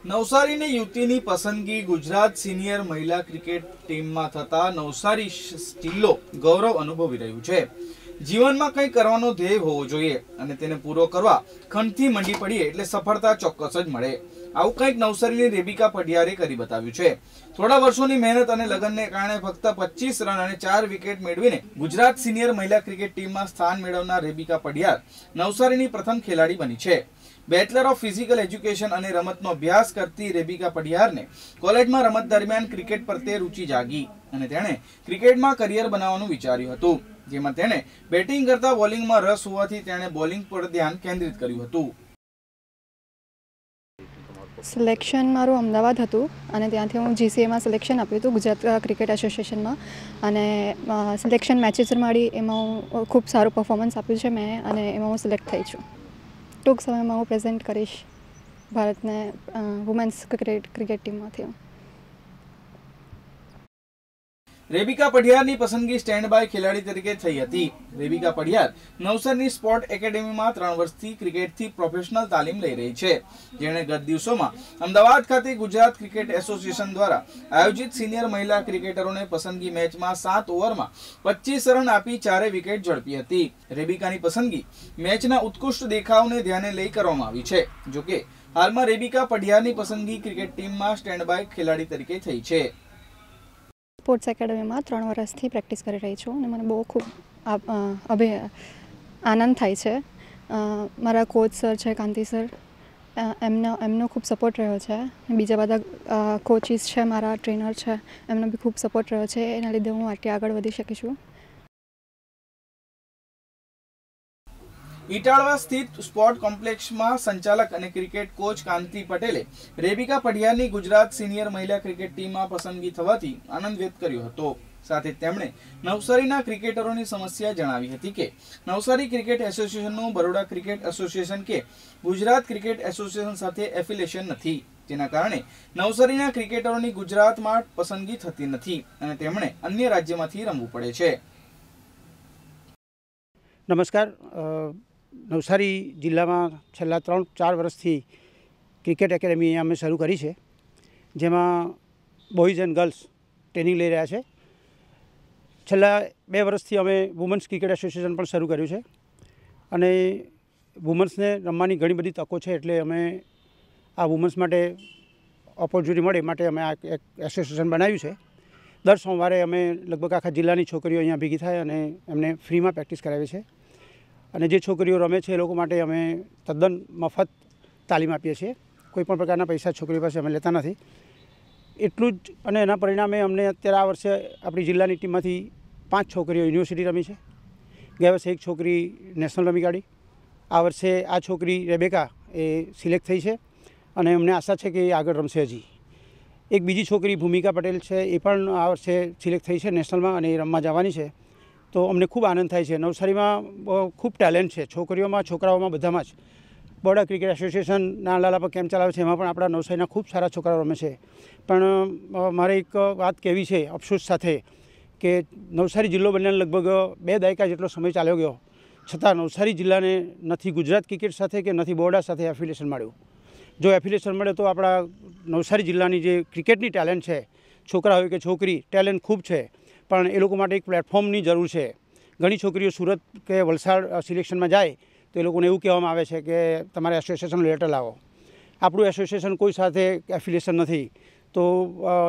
નવસારીની યુવતીની પસંદગી ગુજરાત સિનિયર મહિલા ક્રિકેટ ટીમમાં થતા નવસારી સ્ટીલો ગૌરવ અનુભવી રહ્યું છે। જીવનમાં કંઈ કરવાનો ધ્યેય હોવો જોઈએ અને તેને પૂરો કરવા ખંતથી મંડી પડીએ એટલે સફળતા ચોક્કસ જ મળે। આવું કંઈક નવસારીની રેબિકા પઢિયારે કરી બતાવ્યું છે। થોડા વર્ષોની મહેનત અને લગનને કારણે ફક્ત 25 રન અને 4 વિકેટ મેળવીને ગુજરાત સિનિયર મહિલા ક્રિકેટ ટીમમાં સ્થાન મેળવનાર રેબિકા પઢિયાર નવસારીની પ્રથમ ખેલાડી બની છે। બેચલર ઓફ ફિઝિકલ એજ્યુકેશન અને રમતનો અભ્યાસ કરતી રેબિકા પઢિયારને કોલેજમાં રમત દરમિયાન ક્રિકેટ પ્રત્યે રુચિ જાગી અને તેણે ક્રિકેટમાં કરિયર બનાવવાનું વિચાર્યું હતું, જેમાં તેણે બેટિંગ કરતા બોલિંગમાં રસ હોવાથી તેણે બોલિંગ પર ધ્યાન કેન્દ્રિત કર્યું હતું। સિલેક્શન મારું અમદાવાદ હતું અને ત્યાંથી હું જીસીએમાં સિલેક્શન આપ્યું હતું ગુજરાત ક્રિકેટ એસોસિએશનમાં અને સિલેક્શન મેચીસ રમાડી એમાં હું ખૂબ સારું પરફોર્મન્સ આપ્યું છે મેં અને એમાં હું સિલેક્ટ થઈ છું। ટૂંક સમયમાં હું પ્રેઝન્ટ કરીશ ભારતને વુમેન્સ ક્રિકેટ ટીમમાંથી। રેબિકા પઢિયારની પસંદગી સ્ટેન્ડ બાય ખેલાડી તરીકે થઈ હતી। રેબિકા પઢિયાર નવસારીની સ્પોર્ટ એકેડેમીમાં 3 વર્ષથી ક્રિકેટથી પ્રોફેશનલ તાલીમ લઈ રહી છે, જેણે ગત દિવસોમાં અમદાવાદ ખાતે ગુજરાત ક્રિકેટ એસોસિએશન દ્વારા આયોજિત સિનિયર મહિલા ક્રિકેટરોને પસંદગી મેચમાં 7 ઓવરમાં 25 રન આપી 4 વિકેટ ઝડપી હતી। રેબિકાની પસંદગી મેચના ઉત્કૃષ્ટ દેખાવને ધ્યાને લઈ કરવામાં આવી છે। જોકે હાલમાં રેબિકા પઢિયારની પસંદગી ક્રિકેટ ટીમમાં સ્ટેન્ડ બાય ખેલાડી તરીકે થઈ છે। સ્પોર્ટ્સ એકેડેમીમાં 3 વર્ષથી પ્રેક્ટિસ કરી રહી છું અને મને બહુ ખૂબ આનંદ થાય છે। મારા કોચ સર છે કાંતિ સર, એમનો ખૂબ સપોર્ટ રહ્યો છે। બીજા બધા કોચિસ છે, મારા ટ્રેનર છે, એમનો બી ખૂબ સપોર્ટ રહ્યો છે। એના લીધે હું આટલી આગળ વધી શકી છું। ઇટાળવા સ્થિત સ્પોર્ટ કોમ્પ્લેક્સમાં સંચાલક અને ક્રિકેટ કોચ કાંતિ પટેલે રેબિકા પઢિયારની ગુજરાત સિનિયર મહિલા ક્રિકેટ ટીમમાં પસંદગી થવાથી આનંદ વ્યક્ત કર્યો હતો। સાથે તેમણે નવસારીના ક્રિકેટરોની સમસ્યા જણાવી હતી કે નવસારી ક્રિકેટ એસોસિએશનનું બરોડા ક્રિકેટ એસોસિએશન કે ગુજરાત ક્રિકેટ એસોસિએશન સાથે એફિલિએશન નથી, જેના કારણે નવસારીના ક્રિકેટરોની ગુજરાતમાં પસંદગી થતી નથી અને તેમણે અન્ય રાજ્યમાંથી રમવું પડે છે। નમસ્કાર। નવસારી જિલ્લામાં છેલ્લા 3-4 વર્ષથી ક્રિકેટ એકેડમી અહીંયા અમે શરૂ કરી છે, જેમાં બોયઝ એન્ડ ગર્લ્સ ટ્રેનિંગ લઈ રહ્યા છે। છેલ્લા 2 વર્ષથી અમે વુમન્સ ક્રિકેટ એસોસિએશન પણ શરૂ કર્યું છે અને વુમન્સને રમવાની ઘણી બધી તકો છે, એટલે અમે આ વુમન્સ માટે ઓપોર્ચ્યુનિટી મળે માટે અમે આ એક એસોસિએશન બનાવ્યું છે। દર સોમવારે અમે લગભગ આખા જિલ્લાની છોકરીઓ અહીંયા ભેગી થાય અને એમને ફ્રીમાં પ્રેક્ટિસ કરાવીએ છીએ અને જે છોકરીઓ રમે છે એ લોકો માટે અમે તદ્દન મફત તાલીમ આપીએ છીએ। કોઈપણ પ્રકારના પૈસા છોકરીઓ પાસે અમે લેતા નથી। એટલું જ અને એના પરિણામે અમને અત્યારે આ વર્ષે આપણી જિલ્લાની ટીમમાંથી 5 છોકરીઓ યુનિવર્સિટી રમી છે। ગયા વર્ષે 1 છોકરી નેશનલ રમી કાઢી। આ વર્ષે આ છોકરી રેબેકા એ સિલેક્ટ થઈ છે અને અમને આશા છે કે એ આગળ રમશે હજી। એક બીજી છોકરી ભૂમિકા પટેલ છે, એ પણ આ વર્ષે સિલેક્ટ થઈ છે નેશનલમાં અને એ રમવા જવાની છે। તો અમને ખૂબ આનંદ થાય છે। નવસારીમાં ખૂબ ટેલેન્ટ છે, છોકરીઓમાં છોકરાઓમાં બધામાં જ। બરોડા ક્રિકેટ એસોસિએશન નાના પર કેમ્પ ચલાવે છે, એમાં પણ આપણા નવસારીના ખૂબ સારા છોકરાઓ રમે છે। પણ મારે એક વાત કહેવી છે અફસોસ સાથે કે નવસારી જિલ્લો બન્યાને લગભગ 2 દાયકા જેટલો સમય ચાલ્યો ગયો, છતાં નવસારી જિલ્લાને નથી ગુજરાત ક્રિકેટ સાથે કે નથી બરોડા સાથે એફિલિએશન મળ્યું। જો એફિલિએશન મળે તો આપણા નવસારી જિલ્લાની જે ક્રિકેટની ટેલેન્ટ છે, છોકરા હોય કે છોકરી, ટેલેન્ટ ખૂબ છે, પણ એ લોકો માટે એક પ્લેટફોર્મની જરૂર છે। ઘણી છોકરીઓ સુરત કે વલસાડ સિલેક્શનમાં જાય તો એ લોકોને એવું કહેવામાં આવે છે કે તમારે એસોસિએશનનો લેટર લાવો। આપણું એસોસિએશન કોઈ સાથે એફિલિએશન નથી। તો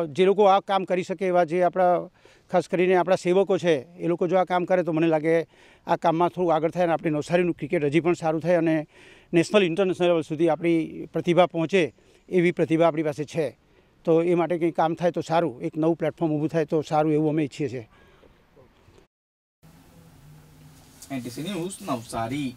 જે લોકો આ કામ કરી શકે એવા જે આપણા ખાસ કરીને આપણા સેવકો છે, એ લોકો જો આ કામ કરે તો મને લાગે આ કામમાં થોડું આગળ થાય અને આપણી નવસારીનું ક્રિકેટ હજી પણ સારું થાય અને નેશનલ ઇન્ટરનેશનલ લેવલ સુધી આપણી પ્રતિભા પહોંચે એવી પ્રતિભા આપણી પાસે છે। તો એ માટે કંઈ કામ થાય તો સારું, એક નવું પ્લેટફોર્મ ઊભું થાય તો સારું એવું અમે ઈચ્છીએ છીએ। NTC news Navsari.